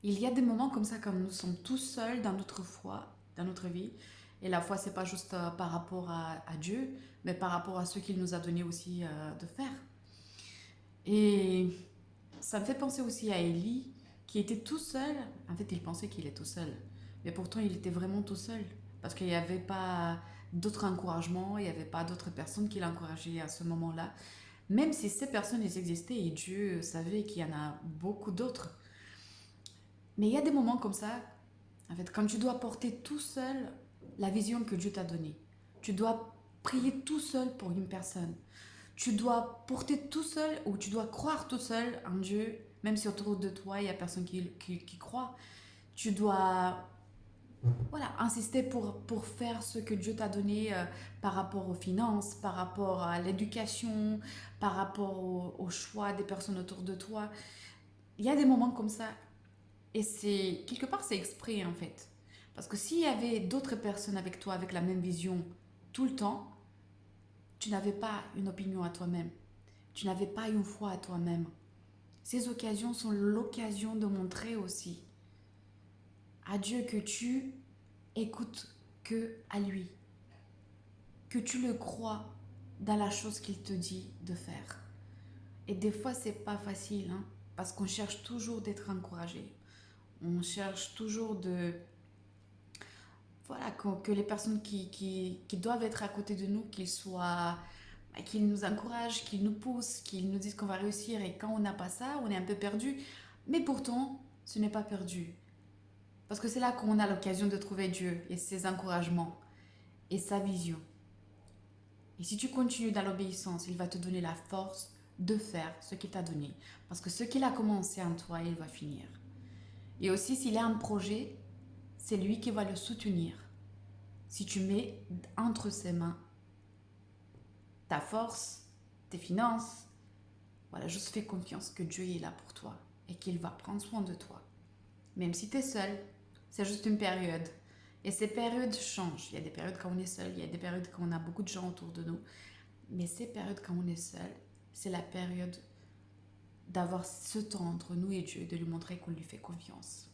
Il y a des moments comme ça quand nous sommes tous seuls dans notre foi, dans notre vie. Et la foi, c'est pas juste par rapport à Dieu, mais par rapport à ce qu'il nous a donné aussi de faire. Et ça me fait penser aussi à Élie, qui était tout seul. En fait, il pensait qu'il était tout seul. Mais pourtant, il était vraiment tout seul. Parce qu'il n'y avait pas d'autres encouragements, il n'y avait pas d'autres personnes qui l'encourageaient à ce moment-là. Même si ces personnes elles existaient et Dieu savait qu'il y en a beaucoup d'autres. Mais il y a des moments comme ça, en fait, quand tu dois porter tout seul la vision que Dieu t'a donnée. Tu dois prier tout seul pour une personne. Tu dois porter tout seul ou tu dois croire tout seul en Dieu, même si autour de toi, il n'y a personne qui croit. Tu dois voilà, insister pour faire ce que Dieu t'a donné par rapport aux finances, par rapport à l'éducation, par rapport au choix des personnes autour de toi. Il y a des moments comme ça et c'est quelque part c'est exprès en fait. Parce que s'il y avait d'autres personnes avec toi avec la même vision tout le temps, tu n'avais pas une opinion à toi-même. Tu n'avais pas une foi à toi-même. Ces occasions sont l'occasion de montrer aussi à Dieu que tu écoutes que à lui, que tu le crois dans la chose qu'il te dit de faire. Et des fois, c'est pas facile, hein, parce qu'on cherche toujours d'être encouragé. On cherche toujours de voilà que les personnes qui doivent être à côté de nous, qu'ils nous encouragent, qu'ils nous poussent, qu'ils nous disent qu'on va réussir. Et quand on n'a pas ça, on est un peu perdu. Mais pourtant, ce n'est pas perdu. Parce que c'est là qu'on a l'occasion de trouver Dieu et ses encouragements et sa vision. Et si tu continues dans l'obéissance, il va te donner la force de faire ce qu'il t'a donné. Parce que ce qu'il a commencé en toi, il va finir. Et aussi, s'il a un projet, c'est lui qui va le soutenir. Si tu mets entre ses mains ta force, tes finances, voilà, juste fais confiance que Dieu est là pour toi et qu'il va prendre soin de toi. Même si tu es seul, c'est juste une période. Et ces périodes changent. Il y a des périodes quand on est seul, il y a des périodes quand on a beaucoup de gens autour de nous. Mais ces périodes quand on est seul, c'est la période d'avoir ce temps entre nous et Dieu, de lui montrer qu'on lui fait confiance.